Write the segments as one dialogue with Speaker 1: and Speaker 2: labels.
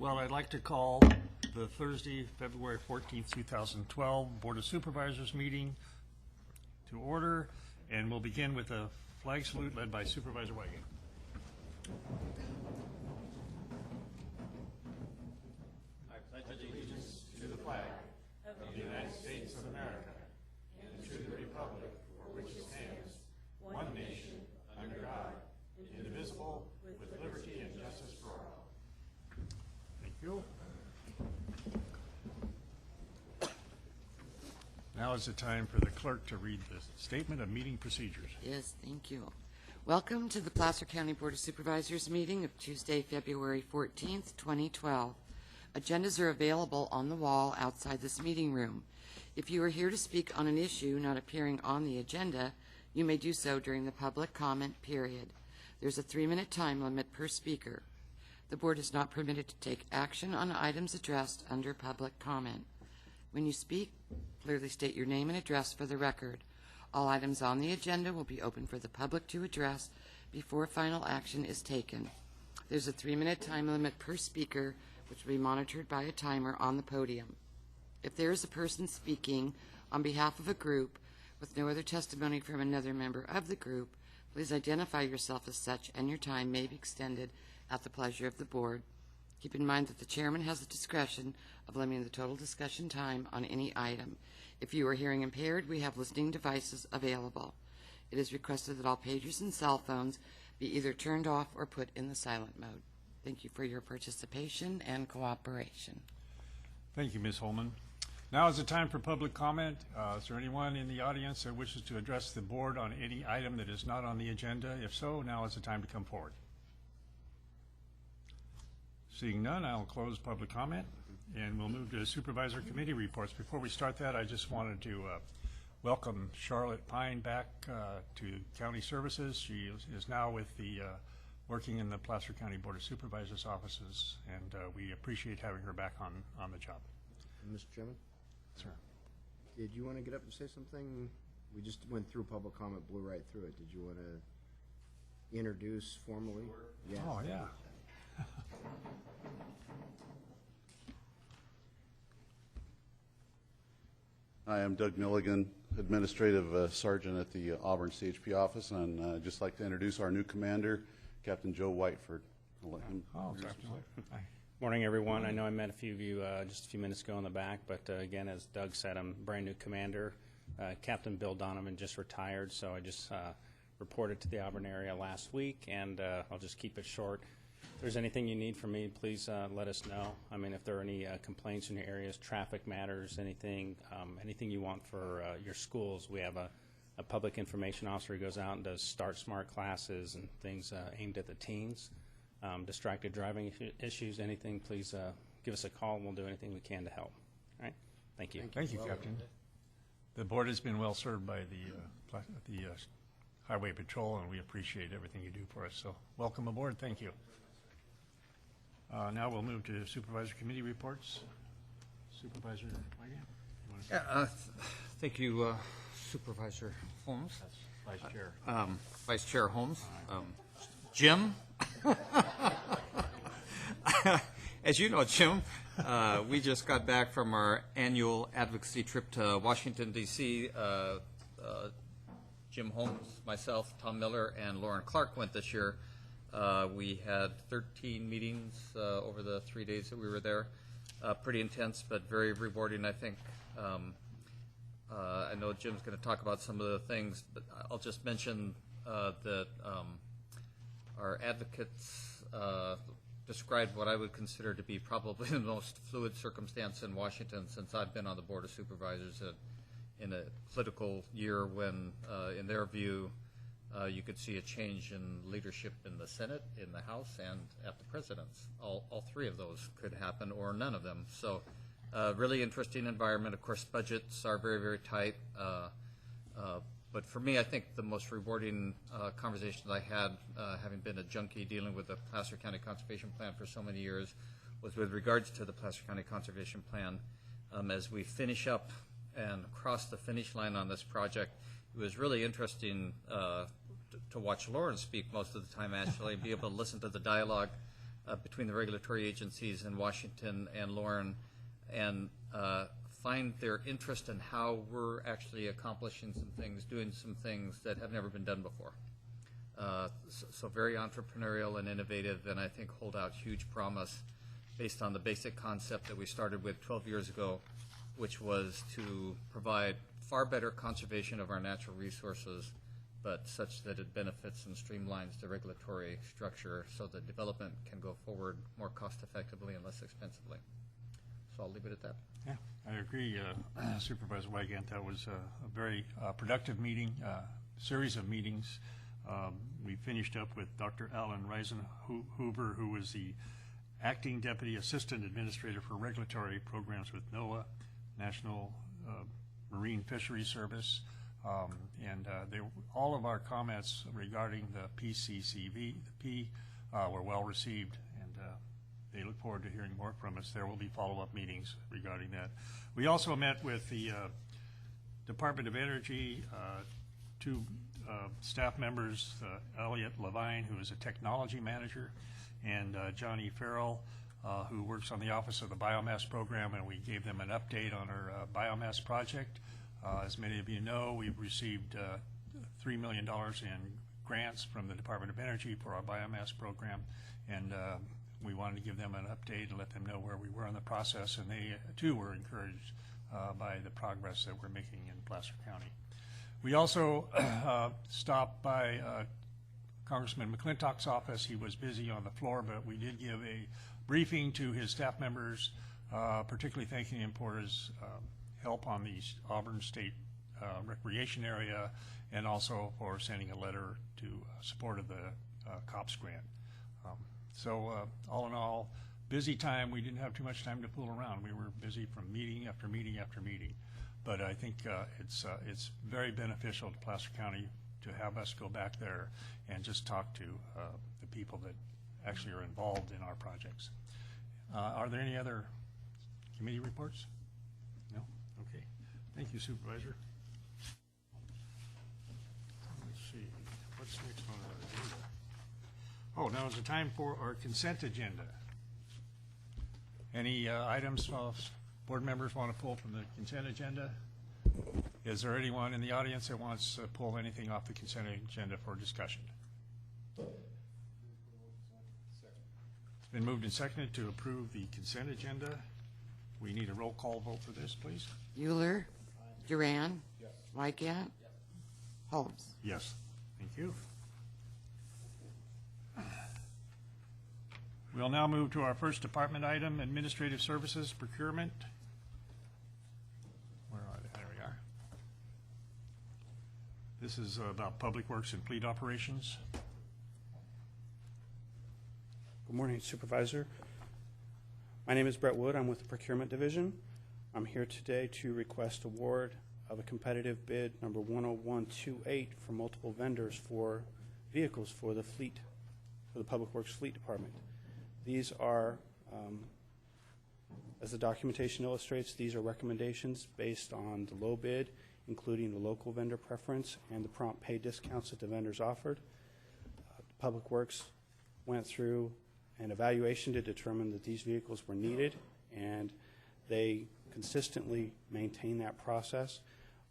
Speaker 1: Well, I'd like to call the Thursday, February 14th, 2012 Board of Supervisors meeting to order, and we'll begin with a flag salute led by Supervisor Weigand. I pledge allegiance to the flag of the United States of America and to the republic for which it stands, one nation, under God, indivisible, with liberty and justice for all. Thank you. Now is the time for the clerk to read the statement of meeting procedures.
Speaker 2: Yes, thank you. Welcome to the Placer County Board of Supervisors meeting of Tuesday, February 14th, 2012. Agendas are available on the wall outside this meeting room. If you are here to speak on an issue not appearing on the agenda, you may do so during the public comment period. There's a 3-minute time limit per speaker. The board is not permitted to take action on items addressed under public comment. When you speak, clearly state your name and address for the record. All items on the agenda will be open for the public to address before final action is taken. There's a 3-minute time limit per speaker, which will be monitored by a timer on the podium. If there is a person speaking on behalf of a group with no other testimony from another member of the group, please identify yourself as such, and your time may be extended at the pleasure of the board. Keep in mind that the chairman has the discretion of limiting the total discussion time on any item. If you are hearing impaired, we have listening devices available. It is requested that all pagers and cell phones be either turned off or put in the silent mode. Thank you for your participation and cooperation.
Speaker 1: Thank you, Ms. Holman. Now is the time for public comment. Is there anyone in the audience that wishes to address the board on any item that is not on the agenda? If so, now is the time to come forward. Seeing none, I'll close public comment, and we'll move to supervisor committee reports. Before we start that, I just wanted to welcome Charlotte Pine back to County Services. She is now with the working in the Placer County Board of Supervisors offices, and we appreciate having her back on the job.
Speaker 3: Mr. Chairman?
Speaker 1: Sir.
Speaker 3: Did you want to get up and say something? We just went through public comment, blew right through it. Did you want to introduce formally?
Speaker 1: Yeah. Oh, yeah.
Speaker 4: Hi, I'm Doug Milligan, Administrative Sergeant at the Auburn CHP office, and I'd just like to introduce our new commander, Captain Joe Whiteford. I'll let him introduce himself.
Speaker 1: Hi.
Speaker 5: Morning, everyone. I know I met a few of you just a few minutes ago in the back, but again, as Doug said, I'm a brand new commander. Captain Bill Donovan just retired, so I just reported to the Auburn area last week, and I'll just keep it short. If there's anything you need from me, please let us know. I mean, if there are any complaints in your areas, traffic matters, anything you want for your schools, we have a public information officer who goes out and does Start Smart classes and things aimed at the teens. Distracted driving issues, anything, please give us a call, and we'll do anything we can to help. All right? Thank you.
Speaker 1: Thank you, Captain. The board has been well served by the Highway Patrol, and we appreciate everything you do for us. So welcome aboard. Thank you. Now we'll move to Supervisor Committee reports. Supervisor Weigand?
Speaker 6: Yeah, thank you, Supervisor Holmes.
Speaker 1: That's Vice Chair.
Speaker 6: Vice Chair Holmes. Jim. As you know, Jim, we just got back from our annual advocacy trip to Washington, D.C. Jim Holmes, myself, Tom Miller, and Lauren Clark went this year. We had 13 meetings over the 3 days that we were there. Pretty intense, but very rewarding, I think. I know Jim's going to talk about some of the things, but I'll just mention that our advocates described what I would consider to be probably the most fluid circumstance in Washington since I've been on the Board of Supervisors in a political year when, in their view, you could see a change in leadership in the Senate, in the House, and at the President's. All three of those could happen, or none of them. So really interesting environment. Of course, budgets are very, very tight. But for me, I think the most rewarding conversations I had, having been a junkie dealing with the Placer County Conservation Plan for so many years, was with regards to the Placer County Conservation Plan. As we finish up and cross the finish line on this project, it was really interesting to watch Lauren speak most of the time, actually, and be able to listen to the dialogue between the regulatory agencies in Washington and Lauren, and find their interest in how we're actually accomplishing some things, doing some things that have never been done before. So very entrepreneurial and innovative, and I think hold out huge promise based on the basic concept that we started with 12 years ago, which was to provide far better conservation of our natural resources, but such that it benefits and streamlines the regulatory structure so that development can go forward more cost effectively and less expensively. So I'll leave it at that.
Speaker 1: Yeah, I agree, Supervisor Wygant. That was a very productive meeting, series of meetings. We finished up with Dr. Alan Reisenhuber, who was the Acting Deputy Assistant Administrator for Regulatory Programs with NOAA, National Marine Fisheries Service. All of our comments regarding the PCCVP were well received, and they look forward to hearing more from us. There will be follow-up meetings regarding that. We also met with the Department of Energy, two staff members, Elliot Levine, who is a technology manager, and Johnny Farrell, who works on the Office of the Biomass Program, and we gave them an update on our biomass project. As many of you know, we've received $3 million in grants from the Department of Energy for our biomass program, and we wanted to give them an update and let them know where we were in the process, and they too were encouraged by the progress that we're making in Placer County. We also stopped by Congressman McClintock's office. He was busy on the floor, but we did give a briefing to his staff members, particularly thanking him for his help on the Auburn State Recreation Area, and also for sending a letter to support of the COPS grant. So all in all, busy time. We didn't have too much time to fool around. We were busy from meeting after meeting after meeting. But I think it's very beneficial to Placer County to have us go back there and just talk to the people that actually are involved in our projects. Are there any other committee reports? No? Okay. Thank you, Supervisor. Let's see. What's next on our agenda? Oh, now is the time for our consent agenda. Any items board members want to pull from the consent agenda? Is there anyone in the audience that wants to pull anything off the consent agenda for discussion? It's been moved and seconded to approve the consent agenda. We need a roll call vote for this, please.
Speaker 2: Euler, Duran, Wygant, Holmes.
Speaker 1: Yes. Thank you. We'll now move to our first department item, Administrative Services, Procurement. Where are they? There we are. This is about Public Works and Fleet Operations.
Speaker 7: Good morning, Supervisor. My name is Brett Wood. I'm with the Procurement Division. I'm here today to request award of a competitive bid number 10128 for multiple vendors for vehicles for the fleet, for the Public Works Fleet Department. These are, as the documentation illustrates, these are recommendations based on the low bid, including the local vendor preference and the prompt pay discounts that the vendors offered. Public Works went through an evaluation to determine that these vehicles were needed, and they consistently maintain that process.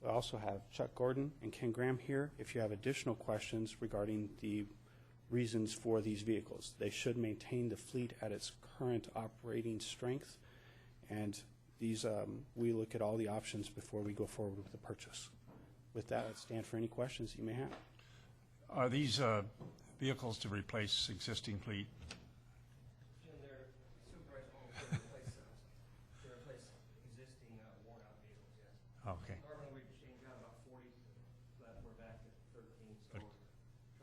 Speaker 7: We also have Chuck Gordon and Ken Graham here if you have additional questions regarding the reasons for these vehicles. They should maintain the fleet at its current operating strength, and these we look at all the options before we go forward with the purchase. With that, I stand for any questions you may have.
Speaker 1: Are these vehicles to replace existing fleet?
Speaker 8: Jim, they're Supervisor, to replace existing worn-out vehicles, yes.
Speaker 1: Okay.
Speaker 8: Normally we change out about 40, but we're back at 13, so we're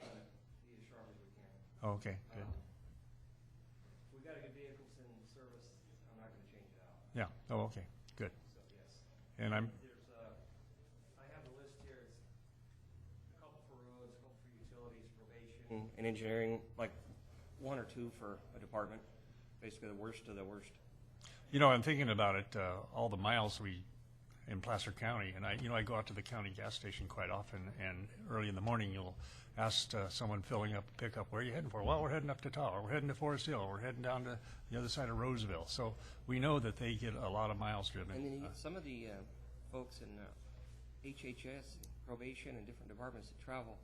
Speaker 8: trying to be as sharp as we can.
Speaker 1: Okay, good.
Speaker 8: If we got a good vehicles in service, I'm not going to change it out.
Speaker 1: Yeah. Oh, okay, good.
Speaker 8: So, yes.
Speaker 1: And I'm,
Speaker 8: There's, I have the list here. It's a couple for roads, a couple for utilities, probation, and engineering, like one or two for a department. Basically the worst of the worst.
Speaker 1: you know, I'm thinking about it, all the miles we in Placer County, and I go out to the county gas station quite often, and early in the morning you'll ask someone filling up a pickup, where are you heading for? Well, we're heading up to Tahoe, we're heading to Forest Hill, we're heading down to the other side of Roseville. So we know that they get a lot of miles driven.
Speaker 8: And then you get some of the folks in HHS, probation, and different departments that travel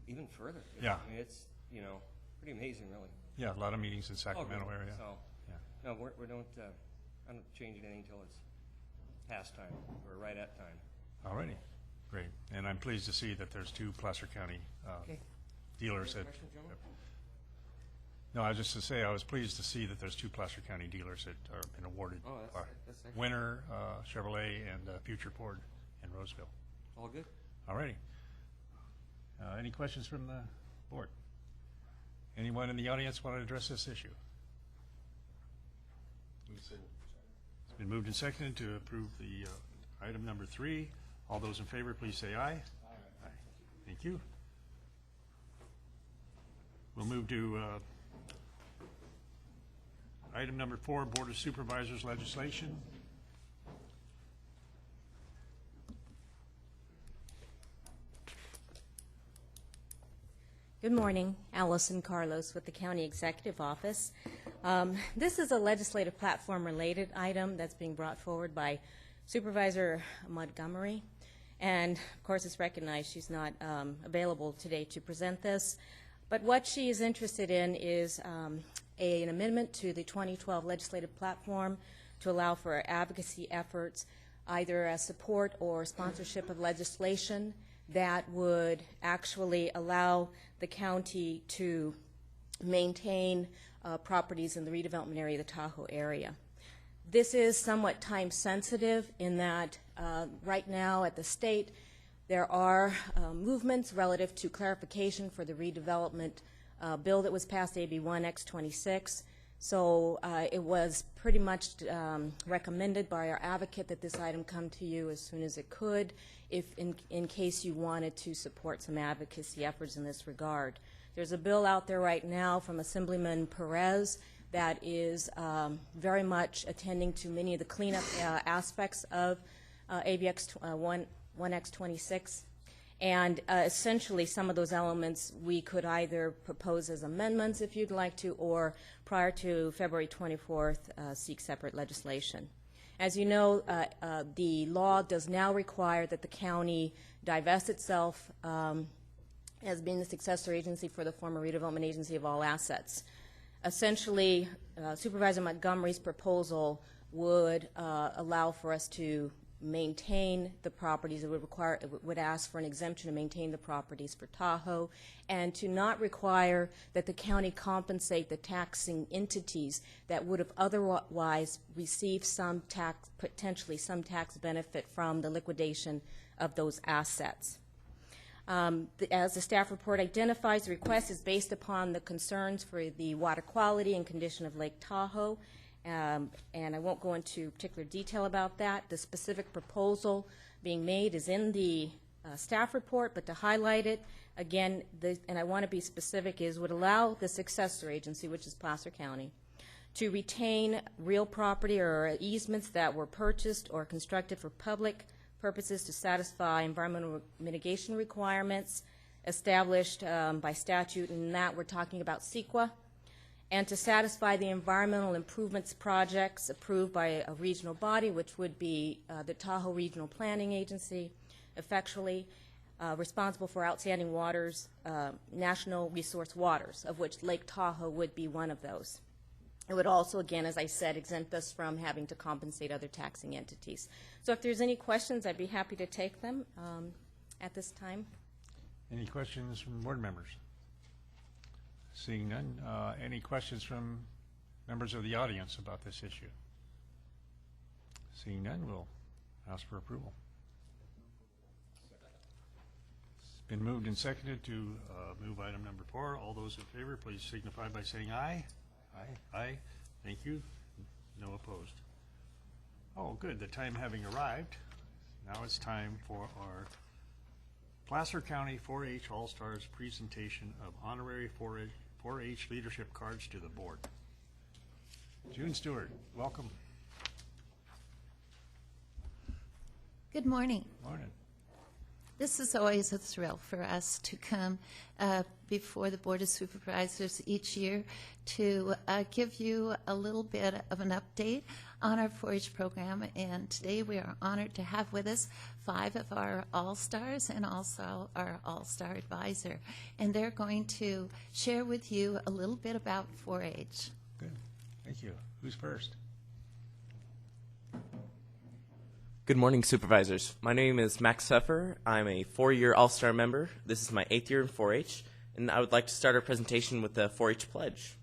Speaker 8: even further.
Speaker 1: Yeah.
Speaker 8: I mean, it's, pretty amazing, really.
Speaker 1: Yeah, a lot of meetings in Sacramento
Speaker 8: really?
Speaker 1: area.
Speaker 8: So,
Speaker 1: Yeah.
Speaker 8: no, we don't, I'm not changing anything until it's past time, or right at time.
Speaker 1: All righty, great. And I'm pleased to see that there's 2 Placer County
Speaker 8: Okay.
Speaker 1: dealers that.
Speaker 8: Questions, gentlemen?
Speaker 1: No, I was just to say, I was pleased to see that there's 2 Placer County dealers that are been awarded.
Speaker 8: Oh, that's excellent.
Speaker 1: Winter, Chevrolet, and Future Ford in Roseville.
Speaker 8: All good?
Speaker 1: All righty. Any questions from the board? Anyone in the audience want to address this issue? It's been moved and seconded to approve the item number 3. All those in favor, please say aye. Aye. Thank you. We'll move to item number 4, Board of Supervisors legislation.
Speaker 9: Good morning, Allison Carlos with the County Executive Office. This is a legislative platform-related item that's being brought forward by Supervisor Montgomery. And, of course, it's recognized she's not available today to present this. But what she is interested in is an amendment to the 2012 legislative platform to allow for advocacy efforts, either as support or sponsorship of legislation that would actually allow the county to maintain properties in the redevelopment area of the Tahoe area. This is somewhat time sensitive in that right now at the state there are movements relative to clarification for the redevelopment bill that was passed, AB 1X26. So it was pretty much recommended by our advocate that this item come to you as soon as it could, if in case you wanted to support some advocacy efforts in this regard. There's a bill out there right now from Assemblyman Perez that is very much attending to many of the cleanup aspects of ABX 1X26. And essentially some of those elements we could either propose as amendments if you'd like to, or prior to February 24th seek separate legislation. As you know, the law does now require that the county divest itself as being the successor agency for the former redevelopment agency of all assets. Essentially, Supervisor Montgomery's proposal would allow for us to maintain the properties. It would ask for an exemption to maintain the properties for Tahoe, and to not require that the county compensate the taxing entities that would have otherwise received some tax, potentially some tax benefit from the liquidation of those assets. As the staff report identifies, the request is based upon the concerns for the water quality and condition of Lake Tahoe. And I won't go into particular detail about that. The specific proposal being made is in the staff report, but to highlight it, again, and I want to be specific, would allow the successor agency, which is Placer County, to retain real property or easements that were purchased or constructed for public purposes to satisfy environmental mitigation requirements established by statute, and that we're talking about CEQA, and to satisfy the environmental improvements projects approved by a regional body, which would be the Tahoe Regional Planning Agency, effectually responsible for outstanding waters, national resource waters, of which Lake Tahoe would be one of those. It would also, again, as I said, exempt us from having to compensate other taxing entities. So if there's any questions, I'd be happy to take them at this time.
Speaker 1: Any questions from board members? Seeing none, any questions from members of the audience about this issue? Seeing none, we'll ask for approval. It's been moved and seconded to move item number 4. All those in favor, please signify by saying aye. Aye. Aye. Thank you. No opposed. Oh, good. The time having arrived, now it's time for our Placer County 4-H All-Stars presentation of honorary 4-H leadership cards to the board. June Stewart, welcome.
Speaker 10: Good morning.
Speaker 1: Morning.
Speaker 10: This is always a thrill for us to come before the Board of Supervisors each year to give you a little bit of an update on our 4-H program. And today we are honored to have with us 5 of our All-Stars and also our All-Star Advisor. And they're going to share with you a little bit about 4-H.
Speaker 1: Good. Thank you. Who's first?
Speaker 11: Good morning, Supervisors. My name is Max Pfeffer. I'm a 4-year All-Star member. This is my 8th year in 4-H, and I would like to start our presentation with the 4-H pledge.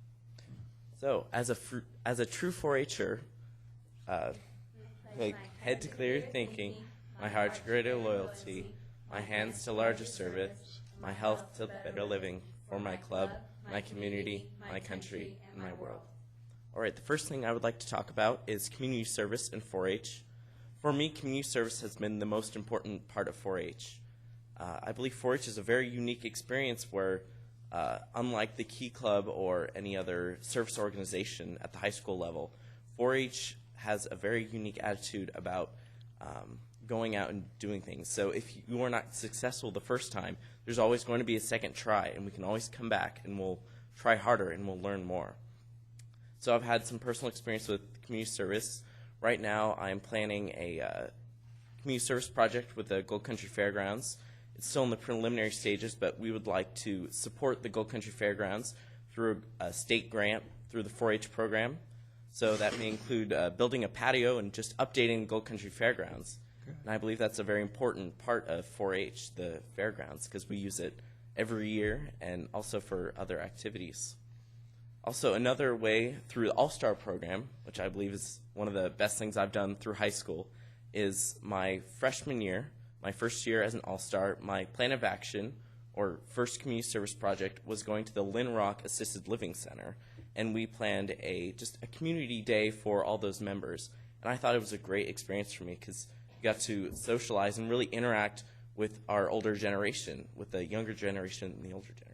Speaker 11: So, as a true 4-H'er, head to clear thinking, my heart to greater loyalty, my hands to larger service, my health to better living, for my club, my community, my country, and my world. All right, the first thing I would like to talk about is community service in 4-H. For me, community service has been the most important part of 4-H. I believe 4-H is a very unique experience where, unlike the Key Club or any other service organization at the high school level, 4-H has a very unique attitude about going out and doing things. So if you are not successful the first time, there's always going to be a second try, and we can always come back and we'll try harder and we'll learn more. So I've had some personal experience with community service. Right now, I'm planning a community service project with the Gold Country Fairgrounds. It's still in the preliminary stages, but we would like to support the Gold Country Fairgrounds through a state grant through the 4-H program. So that may include building a patio and just updating Gold Country Fairgrounds. Okay. And I believe that's a very important part of 4-H, the fairgrounds, because we use it every year and also for other activities. Also, another way through the All-Star program, which I believe is one of the best things I've done through high school, is my freshman year, my first year as an All-Star, my plan of action, or first community service project, was going to the Lynn Rock Assisted Living Center, and we planned just a community day for all those members. And I thought it was a great experience for me because you got to socialize and really interact with our older generation, with the younger generation and the older generation.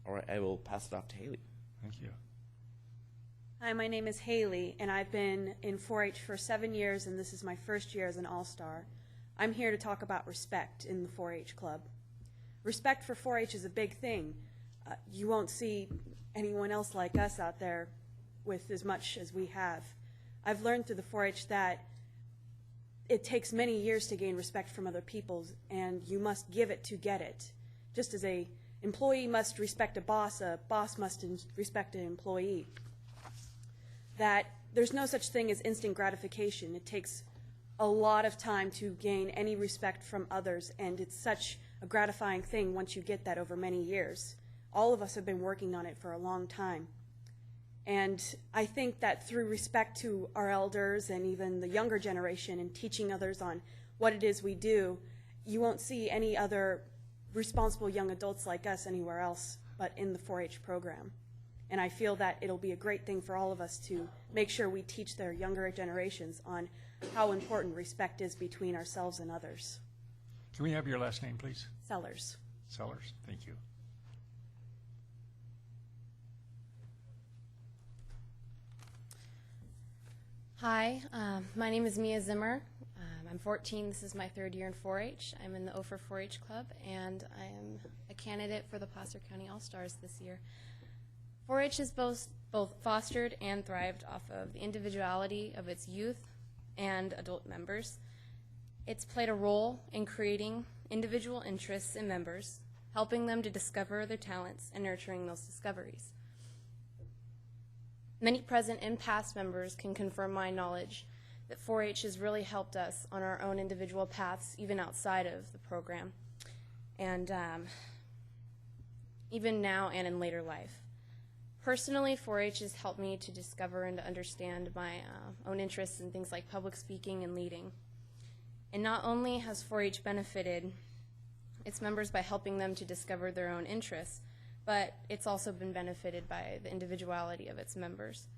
Speaker 11: All right, I will pass it off to Haley.
Speaker 1: Thank you.
Speaker 12: Hi, my name is Haley, and I've been in 4-H for 7 years, and this is my first year as an All-Star. I'm here to talk about respect in the 4-H club. Respect for 4-H is a big thing. You won't see anyone else like us out there with as much as we have. I've learned through the 4-H that it takes many years to gain respect from other people, and you must give it to get it. Just as an employee must respect a boss must respect an employee. That there's no such thing as instant gratification. It takes a lot of time to gain any respect from others, and it's such a gratifying thing once you get that over many years. All of us have been working on it for a long time. And I think that through respect to our elders and even the younger generation and teaching others on what it is we do, you won't see any other responsible young adults like us anywhere else but in the 4-H program. And I feel that it'll be a great thing for all of us to make sure we teach their younger generations on how important respect is between ourselves and others.
Speaker 1: Can we have your last name, please?
Speaker 12: Sellers.
Speaker 1: Sellers. Thank you.
Speaker 13: Hi, my name is Mia Zimmer. I'm 14. This is my 3rd year in 4-H. I'm in the OFR 4-H Club, and I am a candidate for the Placer County All-Stars this year. 4-H has both fostered and thrived off of the individuality of its youth and adult members. It's played a role in creating individual interests in members, helping them to discover their talents and nurturing those discoveries. Many present and past members can confirm my knowledge that 4-H has really helped us on our own individual paths, even outside of the program, and even now and in later life. Personally, 4-H has helped me to discover and to understand my own interests in things like public speaking and leading. And not only has 4-H benefited its members by helping them to discover their own interests, but it's also been benefited by the individuality of its members.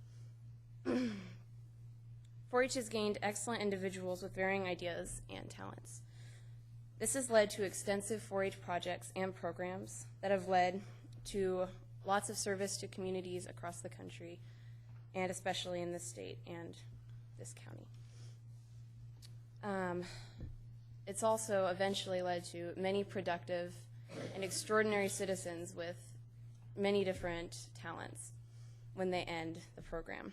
Speaker 13: 4-H has gained excellent individuals with varying ideas and talents. This has led to extensive 4-H projects and programs that have led to lots of service to communities across the country, and especially in this state and this county. It's also eventually led to many productive and extraordinary citizens with many different talents when they end the program.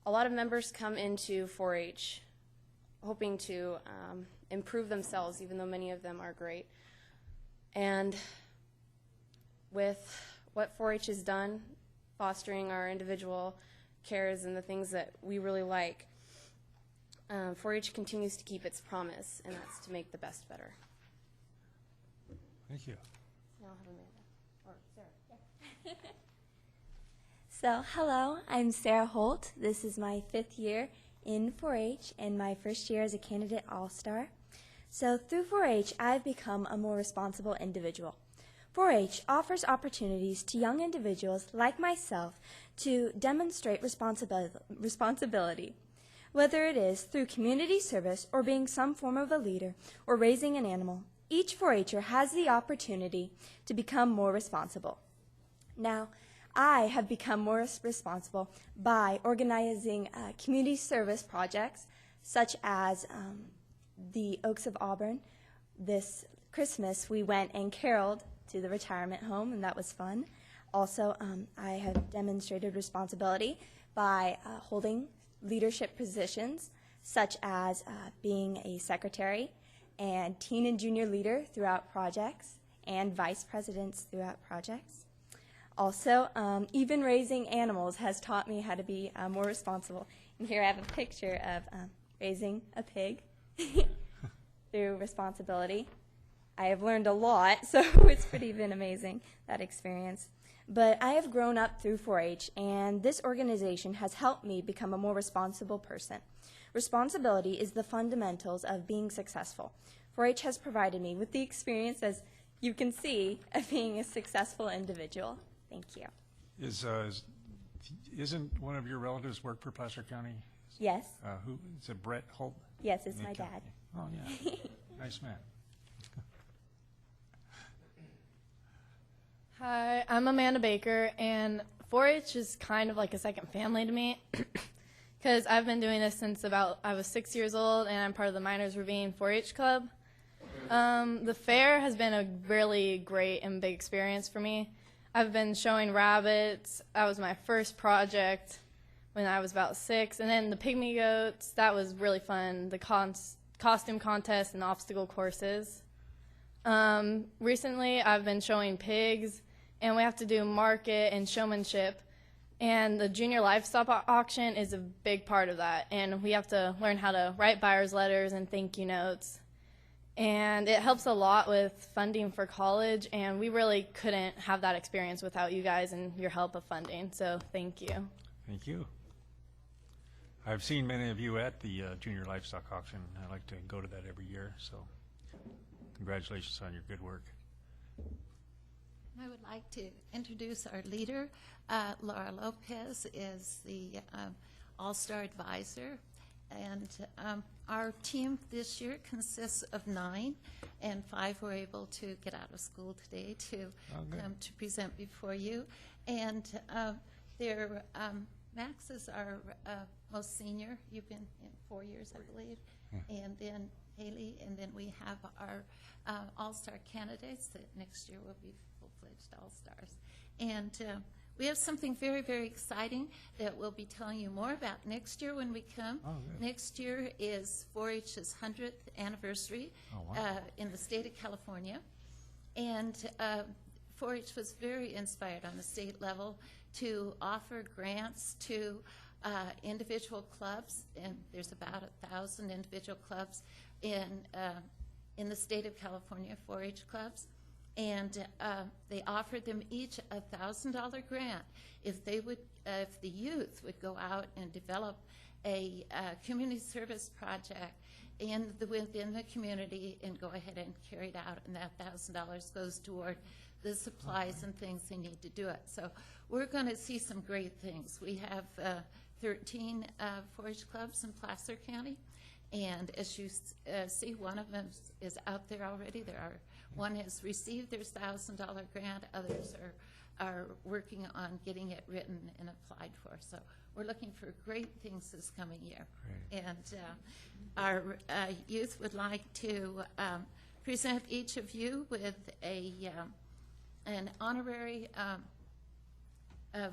Speaker 13: A lot of members come into 4-H hoping to improve themselves, even though many of them are great. And with what 4-H has done, fostering our individual cares and the things that we really like, 4-H continues to keep its promise, and that's to make the best better.
Speaker 1: Thank you.
Speaker 13: Now I'll have Amanda. Or Sarah. Yeah.
Speaker 14: So, hello, I'm Sarah Holt. This is my 5th year in 4-H and my first year as a candidate all-star. So, through 4-H, I've become a more responsible individual. 4-H offers opportunities to young individuals like myself to demonstrate responsibility, whether it is through community service or being some form of a leader or raising an animal. Each 4-H'er has the opportunity to become more responsible. Now, I have become more responsible by organizing community service projects such as the Oaks of Auburn. This Christmas, we went and caroled to the retirement home, and that was fun. Also, I have demonstrated responsibility by holding leadership positions such as being a secretary and teen and junior leader throughout projects and vice presidents throughout projects. Also, even raising animals has taught me how to be more responsible. And here I have a picture of raising a pig through responsibility. I have learned a lot, so it's pretty been amazing, that experience. But I have grown up through 4-H, and this organization has helped me become a more responsible person. Responsibility is the fundamentals of being successful. 4-H has provided me with the experience, as you can see, of being a successful individual. Thank you.
Speaker 1: Isn't one of your relatives work for Placer County?
Speaker 14: Yes.
Speaker 1: Who is it? Brett Holt?
Speaker 14: Yes, it's my dad.
Speaker 1: Oh yeah, nice man.
Speaker 15: Hi, I'm Amanda Baker, and 4-H is kind of like a second family to me because I've been doing this since about I was 6 years old, and I'm part of the Miners Ravine 4-H Club. The fair has been a really great and big experience for me. I've been showing rabbits. That was my first project when I was about 6. And then the pygmy goats, that was really fun, the costume contest and obstacle courses. Recently, I've been showing pigs, and we have to do market and showmanship. And the junior livestock auction is a big part of that. And we have to learn how to write buyer's letters and thank you notes. And it helps a lot with funding for college, and we really couldn't have that experience without you guys and your help of funding, so thank you.
Speaker 1: Thank you. I've seen many of you at the junior livestock auction. I like to go to that every year, so congratulations on your good work.
Speaker 10: I would like to introduce our leader. Laura Lopez is the All-Star Advisor. And our team this year consists of 9, and 5 were able to get out of school today to come to present before you. And Max is our most senior. You've been in 4 years, I believe. Yeah. And then Haley, and then we have our all-star candidates that next year will be full-fledged all-stars. And we have something very, very exciting that we'll be telling you more about next year when we come. Next year is 4-H's 100th anniversary in the state of California. And 4-H was very inspired on the state level to offer grants to individual clubs. And there's about 1,000 individual clubs in the state of California, 4-H clubs. And they offered them each a $1,000 grant if the youth would go out and develop a community service project within the community and go ahead and carry it out, and that $1,000 goes toward the supplies and things they need to do it. So we're going to see some great things. We have 13 4-H clubs in Placer County, and as you see, one of them is out there already. One has received their $1,000 grant. Others are working on getting it written and applied for. So we're looking for great things this coming year.
Speaker 1: Great.
Speaker 10: And our youth would like to present each of you with an honorary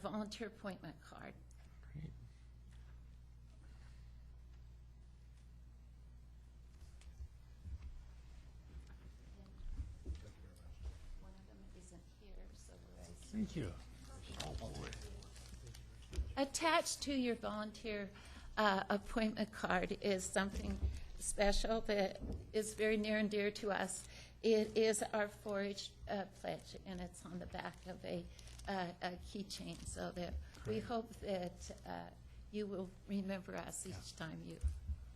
Speaker 10: volunteer appointment card.
Speaker 1: Great.
Speaker 10: One of them isn't here, so
Speaker 1: Thank you.
Speaker 10: attached to your volunteer appointment card is something special that is very near and dear to us. It is our 4-H pledge, and it's on the back of a keychain, so that we hope that you will remember us each time you.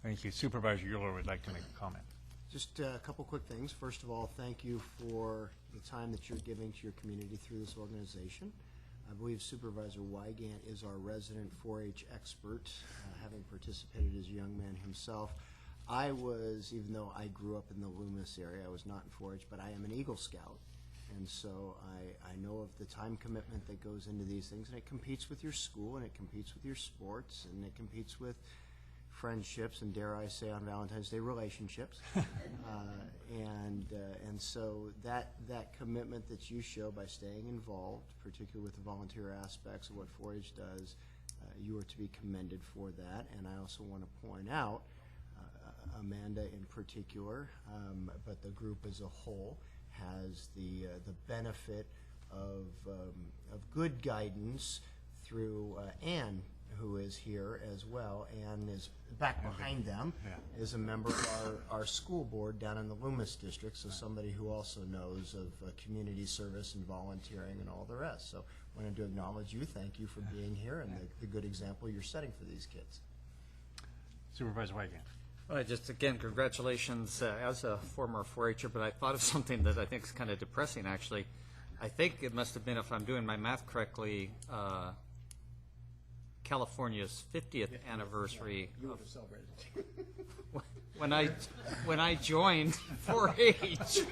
Speaker 1: Thank you. Supervisor Euler would like to make a comment.
Speaker 3: Just a couple quick things. First of all, thank you for the time that you're giving to your community through this organization. I believe Supervisor Wygant is our resident 4-H expert, having participated as a young man himself. I was, even though I grew up in the Loomis area, I was not in 4-H, but I am an Eagle Scout. And so I know of the time commitment that goes into these things, and it competes with your school, and it competes with your sports, and it competes with friendships, and dare I say on Valentine's Day, relationships. And so that commitment that you show by staying involved, particularly with the volunteer aspects of what 4-H does, you are to be commended for that. And I also want to point out, Amanda in particular, but the group as a whole, has the benefit of good guidance through Ann, who is here as well. Ann is back behind them, is a member of our school board down in the Loomis district, so somebody who also knows of community service and volunteering and all the rest. So I wanted to acknowledge you, thank you for being here, and the good example you're setting for these kids.
Speaker 1: Supervisor Wygant.
Speaker 6: Well, just again, congratulations as a former 4-H'er, but I thought of something that I think is kind of depressing, actually. I think it must have been, if I'm doing my math correctly, California's 50th anniversary.
Speaker 3: You would have celebrated.
Speaker 6: When I joined 4-H.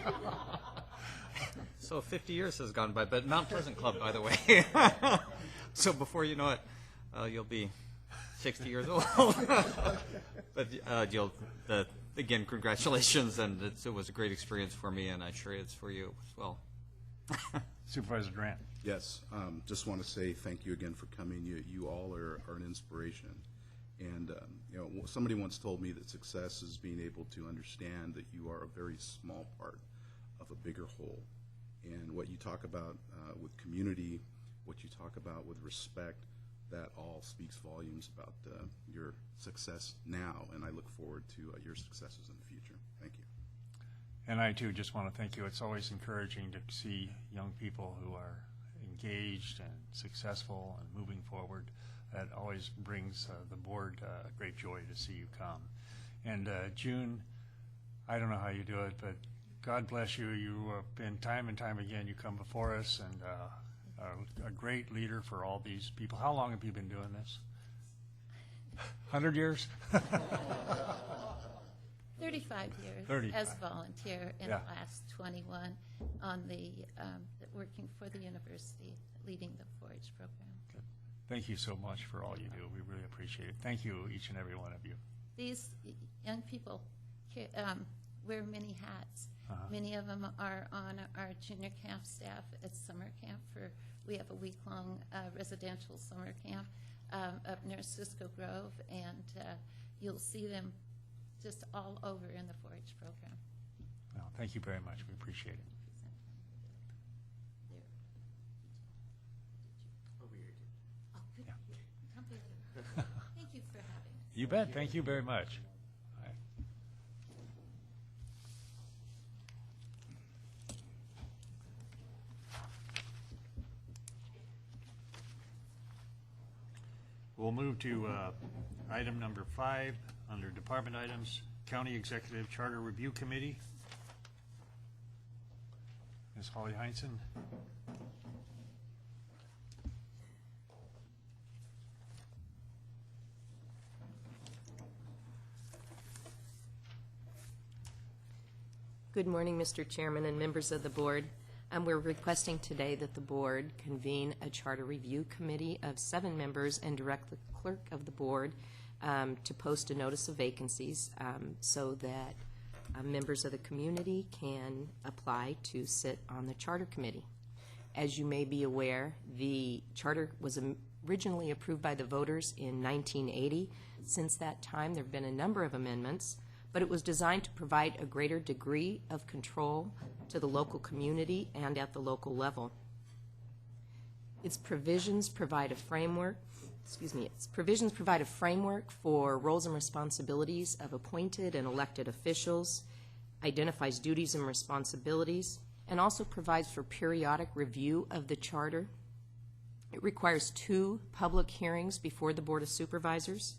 Speaker 6: So 50 years has gone by, but Mount Pleasant Club, by the way. So before you know it, you'll be 60 years old. But again, congratulations, and it was a great experience for me, and I'm sure it's for you as well.
Speaker 1: Supervisor Durant.
Speaker 4: Yes, just want to say thank you again for coming. You all are an inspiration. And somebody once told me that success is being able to understand that you are a very small part of a bigger whole. And what you talk about with community, what you talk about with respect, that all speaks volumes about your success now, and I look forward to your successes in the future. Thank you.
Speaker 1: And I, too, just want to thank you. It's always encouraging to see young people who are engaged and successful and moving forward. That always brings the board great joy to see you come. And June, I don't know how you do it, but God bless you. You have been time and time again, you come before us, and a great leader for all these people. How long have you been doing this? 100 years?
Speaker 10: 35 years
Speaker 1: 35.
Speaker 10: as a volunteer, and the last 21 on the working for the university, leading the 4-H program.
Speaker 1: Good. Thank you so much for all you do. We really appreciate it. Thank you, each and every one of you.
Speaker 10: These young people wear many hats. Many of them are on our junior camp staff at summer camp. We have a week-long residential summer camp up near Cisco Grove, and you'll see them just all over in the 4-H program.
Speaker 1: Well, thank you very much. We appreciate it.
Speaker 10: Thank you for having us.
Speaker 1: You bet. Thank you very much. All right. We'll move to item number 5 under department items, County Executive Charter Review Committee. Ms. Holly Heinsohn.
Speaker 16: Good morning, Mr. Chairman and members of the board. We're requesting today that the board convene a charter review committee of 7 members and direct the clerk of the board to post a notice of vacancies so that members of the community can apply to sit on the charter committee. As you may be aware, the charter was originally approved by the voters in 1980. Since that time, there have been a number of amendments, but it was designed to provide a greater degree of control to the local community and at the local level. Its provisions provide a framework for roles and responsibilities of appointed and elected officials, identifies duties and responsibilities, and also provides for periodic review of the charter. It requires 2 public hearings before the Board of Supervisors.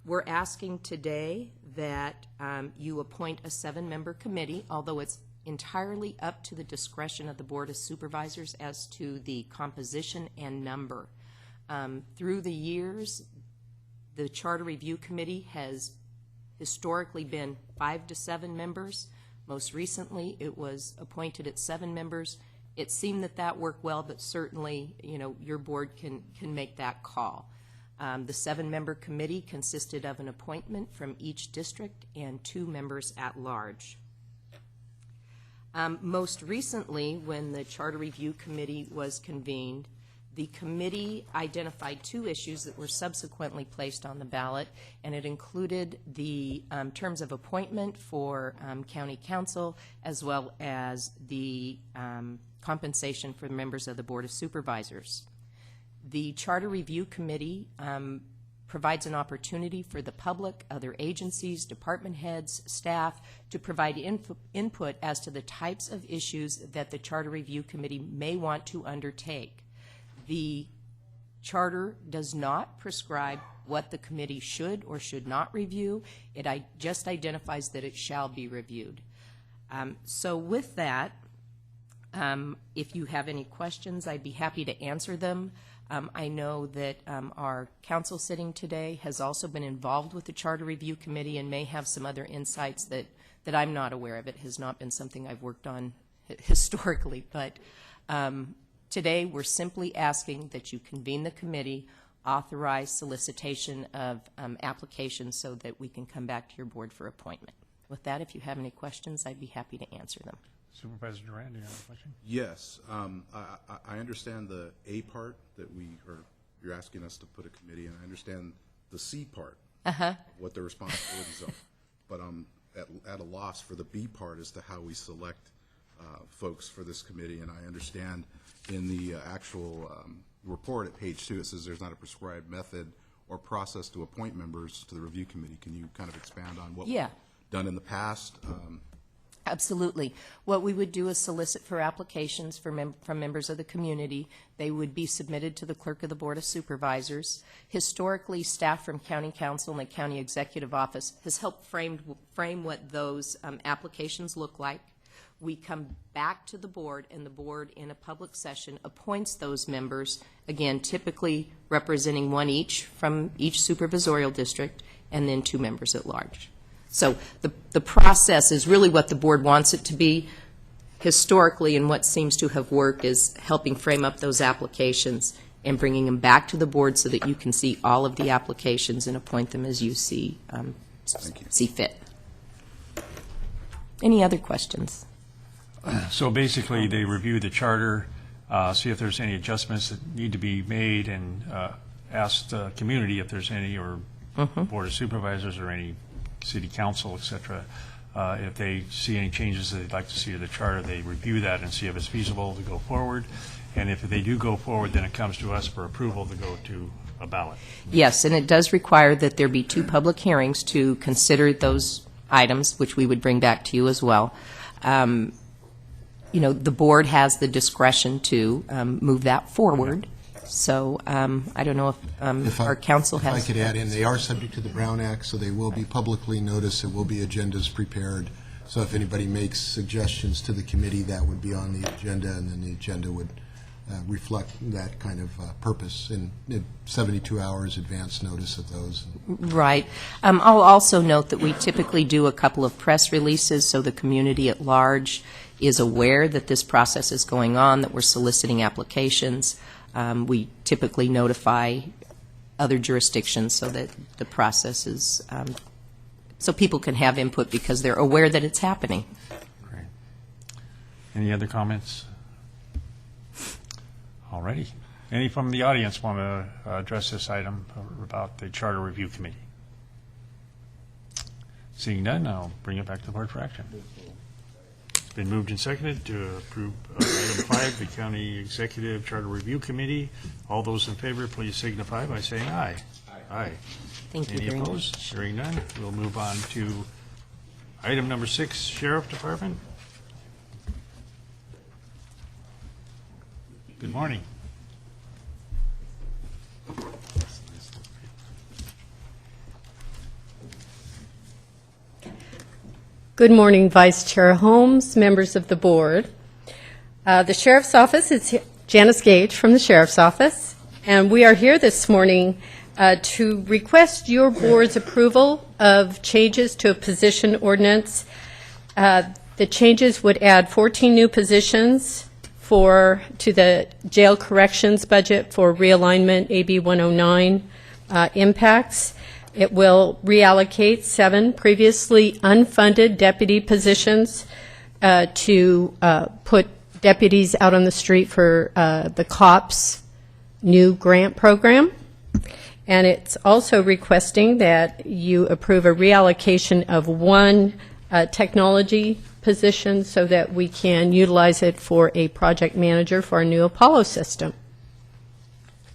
Speaker 16: We're asking today that you appoint a 7-member committee, although it's entirely up to the discretion of the Board of Supervisors as to the composition and number. Through the years, the Charter Review Committee has historically been 5 to 7 members. Most recently, it was appointed at 7 members. It seemed that worked well, but certainly, your board can make that call. The 7-member committee consisted of an appointment from each district and 2 members at large. Most recently, when the Charter Review Committee was convened, the committee identified 2 issues that were subsequently placed on the ballot, and it included the terms of appointment for county council, as well as the compensation for members of the Board of Supervisors. The Charter Review Committee provides an opportunity for the public, other agencies, department heads, staff to provide input as to the types of issues that the Charter Review Committee may want to undertake. The charter does not prescribe what the committee should or should not review. It just identifies that it shall be reviewed. So with that, if you have any questions, I'd be happy to answer them. I know that our council sitting today has also been involved with the Charter Review Committee and may have some other insights that I'm not aware of. It has not been something I've worked on historically, but today we're simply asking that you convene the committee, authorize solicitation of applications so that we can come back to your board for appointment. With that, if you have any questions, I'd be happy to answer them.
Speaker 1: Supervisor Duran, do you have a question?
Speaker 4: Yes. I understand the A part that you're asking us to put a committee, and I understand the C part, what the responsibilities are. But I'm at a loss for the B part as to how we select folks for this committee. And I understand in the actual report at page 2, it says there's not a prescribed method or process to appoint members to the review committee. Can you kind of expand on what we've done in the past?
Speaker 16: Absolutely. What we would do is solicit for applications from members of the community. They would be submitted to the clerk of the Board of Supervisors. Historically, staff from County Council and the County Executive Office has helped frame what those applications look like. We come back to the board, and the board, in a public session, appoints those members, again, typically representing 1 each from each supervisorial district, and then 2 members at large. So the process is really what the board wants it to be. Historically, and what seems to have worked is helping frame up those applications and bringing them back to the board so that you can see all of the applications and appoint them as you see fit. Any other questions?
Speaker 1: So basically, they review the charter, see if there's any adjustments that need to be made, and ask the community if there's any, or Board of Supervisors or any city council, et cetera. If they see any changes that they'd like to see to the charter, they review that and see if it's feasible to go forward. And if they do go forward, then it comes to us for approval to go to a ballot.
Speaker 16: Yes, and it does require that there be 2 public hearings to consider those items, which we would bring back to you as well. The board has the discretion to move that forward. So I don't know if our council has...
Speaker 17: If I could add in, they are subject to the Brown Act, so they will be publicly noticed. There will be agendas prepared. So if anybody makes suggestions to the committee, that would be on the agenda, and then the agenda would reflect that kind of purpose in 72 hours advance notice of those.
Speaker 16: Right. I'll also note that we typically do a couple of press releases so the community at large is aware that this process is going on, that we're soliciting applications. We typically notify other jurisdictions so that the process is, so people can have input because they're aware that it's happening.
Speaker 1: Great. Any other comments? All righty. Any from the audience want to address this item about the Charter Review Committee? Seeing none, I'll bring it back to the board for action. It's been moved and seconded to approve item 5, the County Executive Charter Review Committee. All those in favor, please signify by saying aye. Aye.
Speaker 16: Thank you
Speaker 1: Any
Speaker 16: very
Speaker 1: opposed?
Speaker 16: much.
Speaker 1: Hearing none, we'll move on to item number 6, Sheriff Department. Good morning.
Speaker 18: Good morning, Vice Chair Holmes, members of the board. The Sheriff's Office is Janice Gage from the Sheriff's Office, and we are here this morning to request your board's approval of changes to a position ordinance. The changes would add 14 new positions to the jail corrections budget for realignment AB 109 impacts. It will reallocate 7 previously unfunded deputy positions to put deputies out on the street for the COPS new grant program. And it's also requesting that you approve a reallocation of 1 technology position so that we can utilize it for a project manager for our new Apollo system.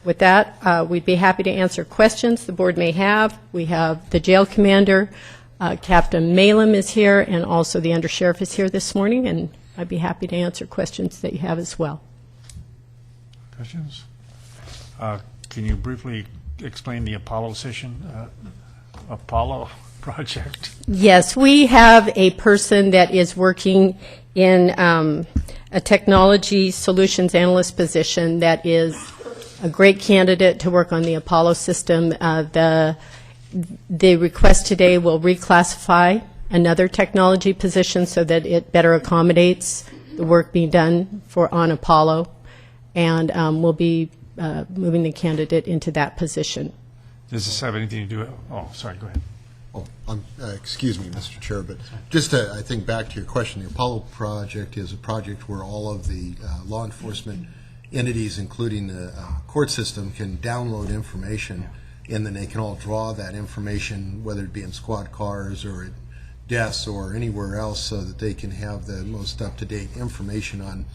Speaker 18: With that, we'd be happy to answer questions the board may have. We have the jail commander, Captain Malem is here, and also the undersheriff is here this morning, and I'd be happy to answer questions that you have as well.
Speaker 1: Questions? Can you briefly explain the Apollo session, Apollo project?
Speaker 18: Yes, we have a person that is working in a technology solutions analyst position that is a great candidate to work on the Apollo system. The request today will reclassify another technology position so that it better accommodates the work being done on Apollo, and we'll be moving the candidate into that position.
Speaker 1: Does this have anything to do with, oh, sorry, go ahead.
Speaker 17: Oh, excuse me, Mr. Chair, but just to, I think, back to your question, the Apollo project is a project where all of the law enforcement entities, including the court system, can download information, and then they can all draw that information, whether it be in squad cars or at desks or anywhere else, so that they can have the most up-to-date information on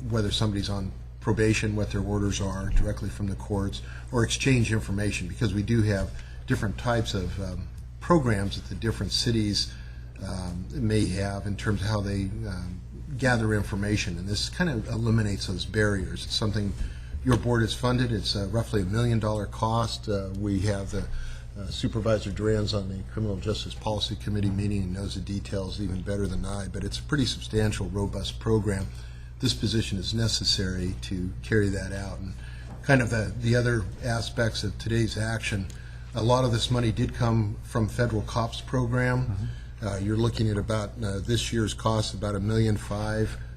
Speaker 17: whether somebody's on probation, what their orders are directly from the courts, or exchange information, because we do have different types of programs that the different cities may have in terms of how they gather information, and this kind of eliminates those barriers. It's something your board has funded. It's roughly $1 million cost. We have the Supervisor Duran's on the Criminal Justice Policy Committee meeting and knows the details even better than I, but it's a pretty substantial, robust program. This position is necessary to carry that out. And kind of the other aspects of today's action, a lot of this money did come from federal COPS program. You're looking at about this year's cost, about $1.5 million.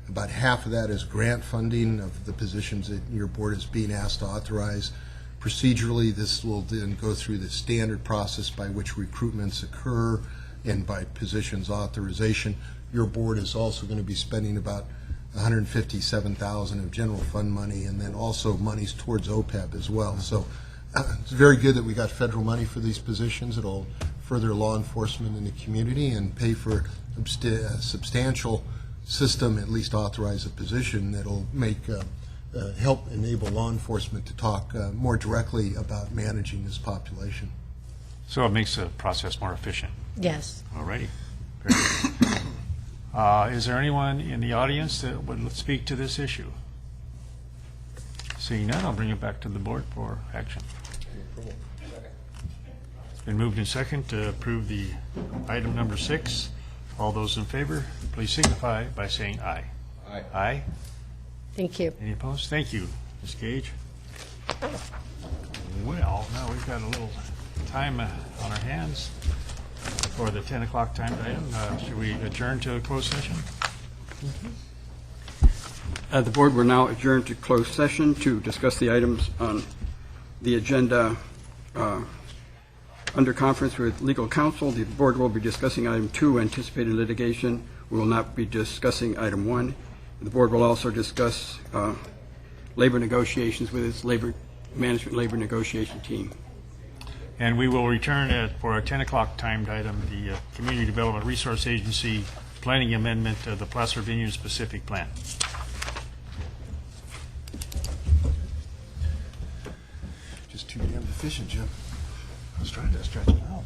Speaker 17: About half of that is grant funding of the positions that your board is being asked to authorize. Procedurally, this will then go through the standard process by which recruitments occur and by positions authorization. Your board is also going to be spending about $157,000 of general fund money, and then also monies towards OPEB as well. So it's very good that we got federal money for these positions. It'll further law enforcement in the community and pay for a substantial system, at least authorize a position that'll make help enable law enforcement to talk more directly about managing this population.
Speaker 1: So it makes the process more efficient.
Speaker 18: Yes.
Speaker 1: All righty. Very good. Is there anyone in the audience that would speak to this issue? Seeing none, I'll bring it back to the board for action. It's been moved in second to approve the item number 6. All those in favor, please signify by saying aye. Aye. Aye.
Speaker 18: Thank you.
Speaker 1: Any opposed? Thank you, Ms. Gage. Well, now we've got a little time on our hands for the 10 o'clock time item. Should we adjourn to a closed session?
Speaker 19: The board will now adjourn to closed session to discuss the items on the agenda under conference with legal counsel. The board will be discussing item 2, anticipated litigation. We will not be discussing item 1. The board will also discuss labor negotiations with its labor negotiation team.
Speaker 1: And we will return for a 10 o'clock timed item, the Community Development Resource Agency planning amendment of the Placer Vineyards specific plan.
Speaker 17: Just too damn efficient, Jim.
Speaker 1: I was trying to stretch it out.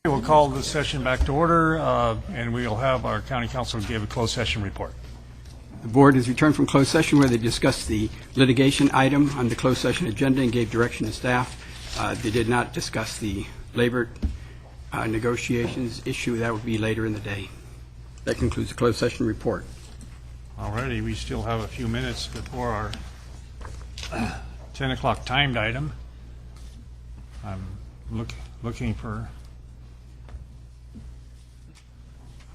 Speaker 1: We'll call the session back to order, and we'll have our county council give a closed session report.
Speaker 19: The board has returned from closed session where they discussed the litigation item on the closed session agenda and gave direction to staff. They did not discuss the labor negotiations issue. That would be later in the day. That concludes the closed session report.
Speaker 1: Alrighty, we still have a few minutes before our 10 o'clock timed item. I'm looking for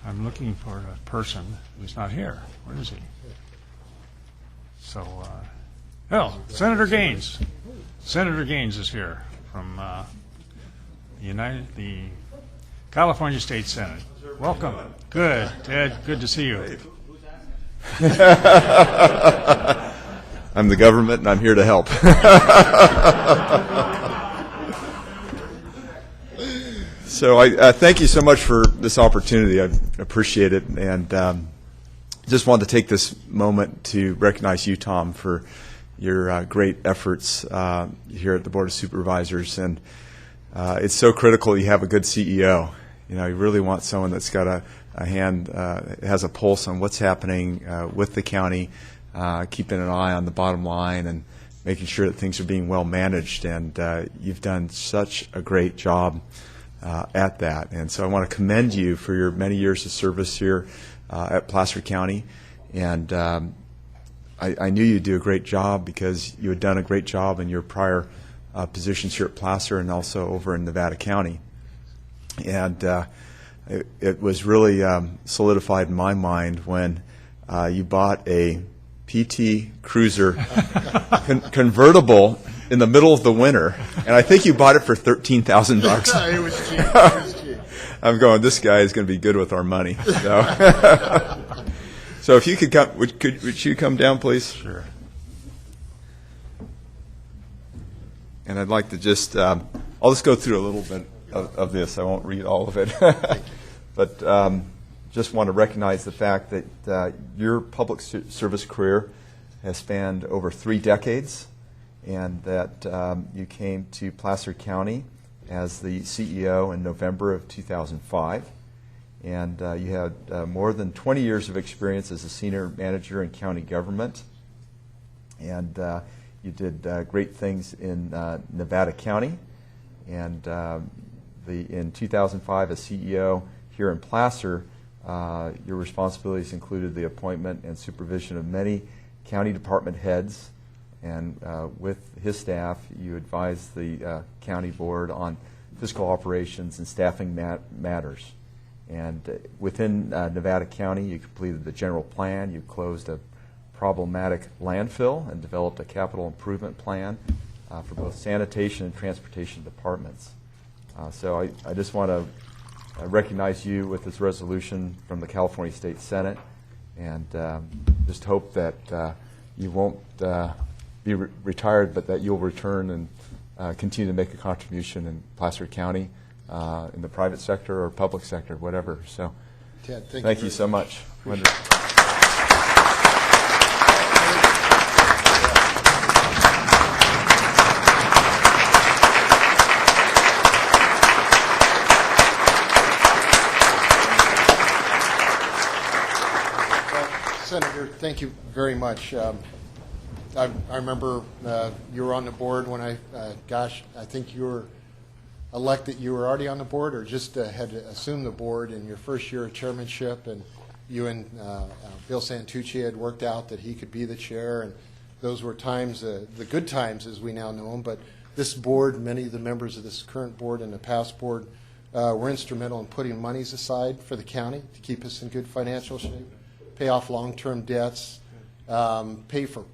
Speaker 1: a person who's not here. Where is he? So, Senator Gaines. Senator Gaines is here from the California State Senate. Welcome. Good, Ted. Good to see you.
Speaker 20: I'm the government, and I'm here to help. So I thank you so much for this opportunity. I appreciate it, and just wanted to take this moment to recognize you, Tom, for your great efforts here at the Board of Supervisors. And it's so critical you have a good CEO. You know, you really want someone that's got a hand, has a pulse on what's happening with the county, keeping an eye on the bottom line and making sure that things are being well managed. And you've done such a great job at that. And so I want to commend you for your many years of service here at Placer County. And I knew you'd do a great job because you had done a great job in your prior positions here at Placer and also over in Nevada County. And it was really solidified in my mind when you bought a PT Cruiser convertible in the middle of the winter, and I think you bought it for $13,000.
Speaker 3: It was cheap. It was cheap.
Speaker 20: I'm going, this guy is going to be good with our money. So, so if you could come, would you come down, please?
Speaker 1: Sure.
Speaker 20: And I'd like to just, I'll just go through a little bit of this. I won't read all of it. But just want to recognize the fact that your public service career has spanned over 3 decades, and that you came to Placer County as the CEO in November of 2005. And you had more than 20 years of experience as a senior manager in county government. And you did great things in Nevada County. And in 2005 as CEO here in Placer, your responsibilities included the appointment and supervision of many county department heads, and with his staff, you advised the county board on fiscal operations and staffing matters. And within Nevada County, you completed the general plan, you closed a problematic landfill, and developed a capital improvement plan for both sanitation and transportation departments. So I just want to recognize you with this resolution from the California State Senate, and just hope that you won't be retired, but that you'll return and continue to make a contribution in Placer County, in the private sector or public sector, whatever. So
Speaker 3: Ted,
Speaker 20: thank you so much.
Speaker 3: Senator, thank you very much. I remember you were on the board when I think you were elected. You were already on the board or just had assumed the board in your first year of chairmanship, and you and Bill Santucci had worked out that he could be the chair, and those were times, the good times as we now know them. But this board, many of the members of this current board and the past board were instrumental in putting monies aside for the county to keep us in good financial shape, pay off long-term debts, pay for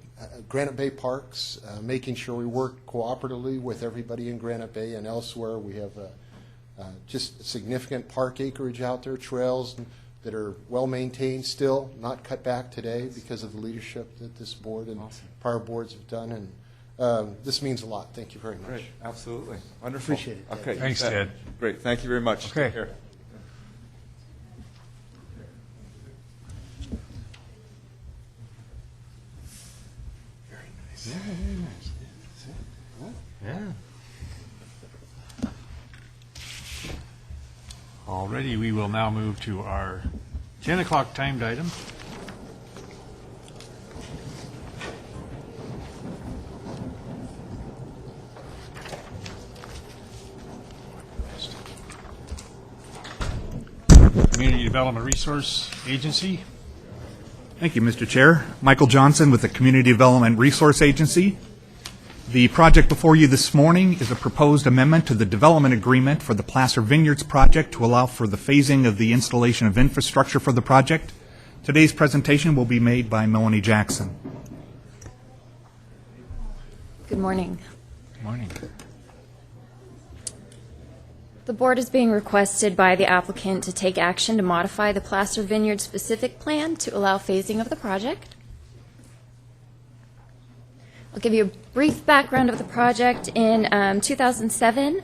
Speaker 3: Granite Bay Parks, making sure we work cooperatively with everybody in Granite Bay and elsewhere. We have just significant park acreage out there, trails that are well maintained still, not cut back today because of the leadership that this board and prior boards have done. And this means a lot. Thank you very much.
Speaker 20: Great, absolutely. Wonderful.
Speaker 3: Appreciate it.
Speaker 20: Okay.
Speaker 1: Thanks, Ted.
Speaker 20: Great. Thank you very much.
Speaker 1: Okay.
Speaker 20: Take care.
Speaker 1: Yeah, very nice. Yeah. Alrighty, we will now move to our 10 o'clock timed item. Community Development Resource Agency.
Speaker 21: Thank you, Mr. Chair. Michael Johnson with the Community Development Resource Agency. The project before you this morning is a proposed amendment to the development agreement for the Placer Vineyards project to allow for the phasing of the installation of infrastructure for the project. Today's presentation will be made by Melanie Jackson.
Speaker 22: Good morning.
Speaker 1: Good morning.
Speaker 22: The board is being requested by the applicant to take action to modify the Placer Vineyards specific plan to allow phasing of the project. I'll give you a brief background of the project. In 2007,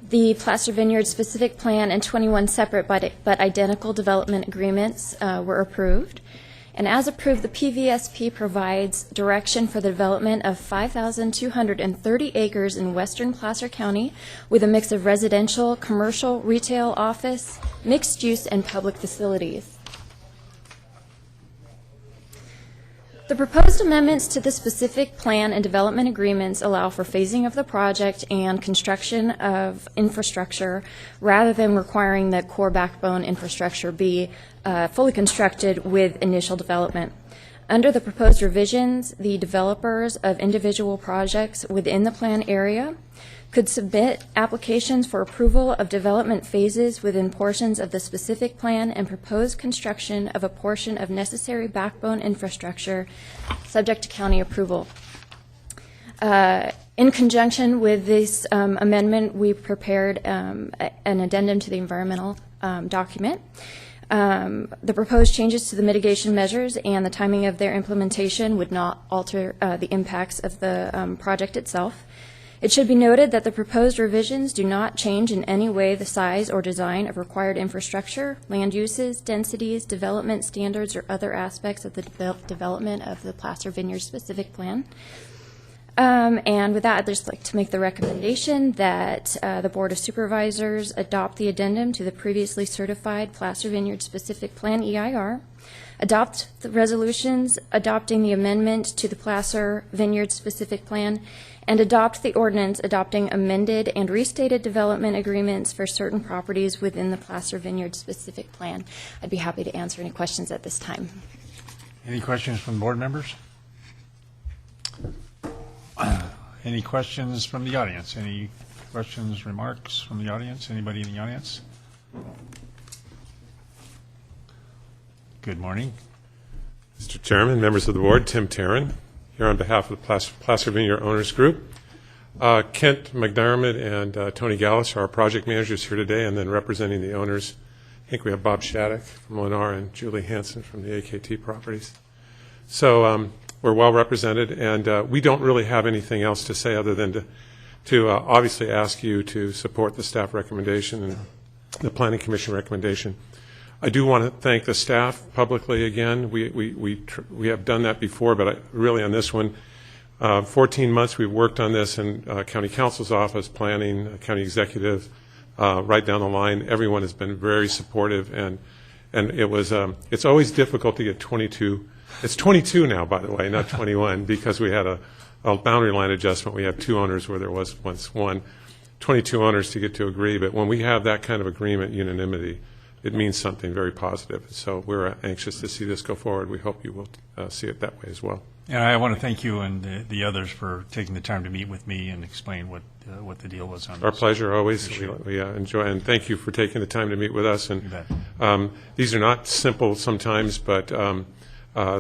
Speaker 22: the Placer Vineyards specific plan and 21 separate but identical development agreements were approved. And as approved, the PVSP provides direction for the development of 5,230 acres in western Placer County with a mix of residential, commercial, retail, office, mixed use, and public facilities. The proposed amendments to the specific plan and development agreements allow for phasing of the project and construction of infrastructure rather than requiring that core backbone infrastructure be fully constructed with initial development. Under the proposed revisions, the developers of individual projects within the plan area could submit applications for approval of development phases within portions of the specific plan and propose construction of a portion of necessary backbone infrastructure subject to county approval. In conjunction with this amendment, we prepared an addendum to the environmental document. The proposed changes to the mitigation measures and the timing of their implementation would not alter the impacts of the project itself. It should be noted that the proposed revisions do not change in any way the size or design of required infrastructure, land uses, densities, development standards, or other aspects of the development of the Placer Vineyards specific plan. And with that, I'd just like to make the recommendation that the Board of Supervisors adopt the addendum to the previously certified Placer Vineyards specific plan EIR, adopt the resolutions adopting the amendment to the Placer Vineyards specific plan, and adopt the ordinance adopting amended and restated development agreements for certain properties within the Placer Vineyards specific plan. I'd be happy to answer any questions at this time.
Speaker 1: Any questions from board members? Any questions from the audience? Any questions, remarks from the audience? Anybody in the audience? Good morning.
Speaker 23: Mr. Chairman, members of the board, Tim Tarrin, here on behalf of the Placer Vineyard Owners Group. Kent McDermott and Tony Gallus are our project managers here today, and then representing the owners, I think we have Bob Shattuck from Lennar and Julie Hansen from the AKT Properties. So we're well represented, and we don't really have anything else to say other than to obviously ask you to support the staff recommendation and the Planning Commission recommendation. I do want to thank the staff publicly again. We have done that before, but really on this one, 14 months we've worked on this in County Council's office, planning, county executive, right down the line. Everyone has been very supportive, and it was it's always difficult to get 22. It's 22 now, by the way, not 21, because we had a boundary line adjustment. We have 2 owners where there was once 1. 22 owners to get to agree, but when we have that kind of agreement, unanimity, it means something very positive. So we're anxious to see this go forward. We hope you will see it that way as well.
Speaker 1: And I want to thank you and the others for taking the time to meet with me and explain what the deal was on this.
Speaker 23: Our pleasure always. We enjoy, and thank you for taking the time to meet with us. And these are not simple sometimes, but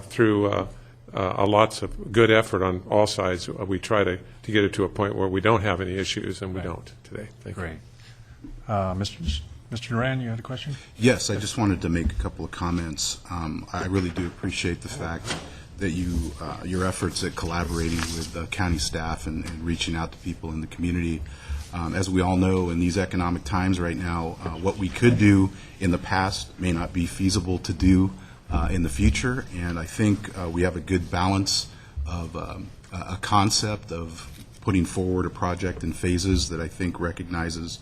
Speaker 23: through lots of good effort on all sides, we try to get it to a point where we don't have any issues, and we don't today. Thank you.
Speaker 1: Mr. Duran, you had a question?
Speaker 4: Yes, I just wanted to make a couple of comments. I really do appreciate the fact that your efforts at collaborating with county staff and reaching out to people in the community. As we all know, in these economic times right now, what we could do in the past may not be feasible to do in the future, and I think we have a good balance of a concept of putting forward a project in phases that I think recognizes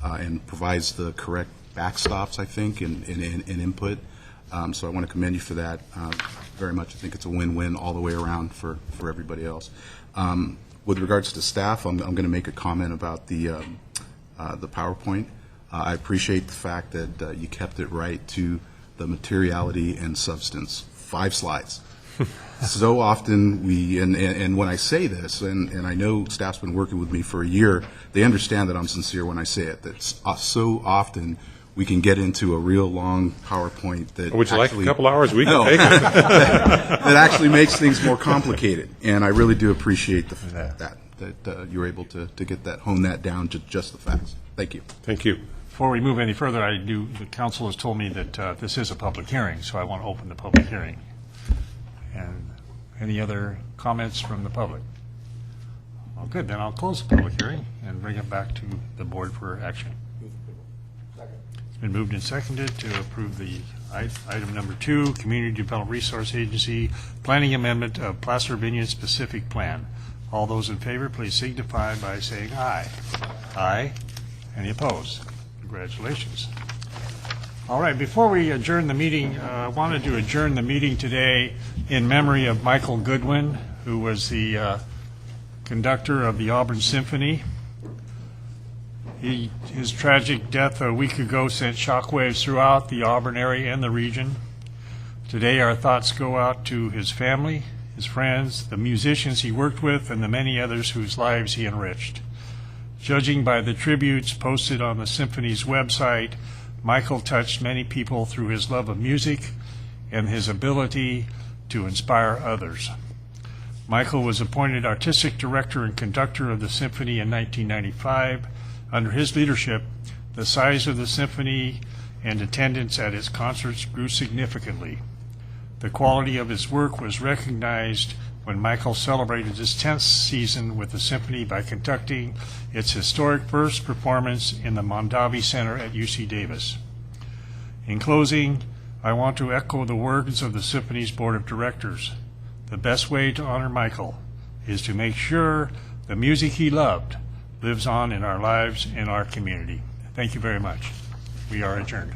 Speaker 4: and provides the correct backstops, I think, and input. So I want to commend you for that very much. I think it's a win-win all the way around for everybody else. With regards to staff, I'm going to make a comment about the PowerPoint. I appreciate the fact that you kept it right to the materiality and substance. 5 slides. So often and when I say this, and I know staff's been working with me for a year, they understand that I'm sincere when I say it, that so often we can get into a real long PowerPoint that
Speaker 23: Would you
Speaker 4: actually,
Speaker 23: like a couple hours? We can take it.
Speaker 4: that actually makes things more complicated. And I really do appreciate that you were able to get that, hone that down to just the facts. Thank you.
Speaker 23: Thank you.
Speaker 1: Before we move any further, the council has told me that this is a public hearing, so I want to open the public hearing. And any other comments from the public? Well, good, then I'll close the public hearing and bring it back to the board for action. It's been moved and seconded to approve the item number 2, Community Development Resource Agency Planning Amendment of Placer Vineyards Specific Plan. All those in favor, please signify by saying aye. Aye. Any opposed? Congratulations. All right, before we adjourn the meeting, I wanted to adjourn the meeting today in memory of Michael Goodwin, who was the conductor of the Auburn Symphony. His tragic death a week ago sent shockwaves throughout the Auburn area and the region. Today, our thoughts go out to his family, his friends, the musicians he worked with, and the many others whose lives he enriched. Judging by the tributes posted on the Symphony's website, Michael touched many people through his love of music and his ability to inspire others. Michael was appointed artistic director and conductor of the Symphony in 1995. Under his leadership, the size of the Symphony and attendance at its concerts grew significantly. The quality of his work was recognized when Michael celebrated his 10th season with the Symphony by conducting its historic first performance in the Mondavi Center at UC Davis. In closing, I want to echo the words of the Symphony's Board of Directors. The best way to honor Michael is to make sure the music he loved lives on in our lives and our community. Thank you very much. We are adjourned.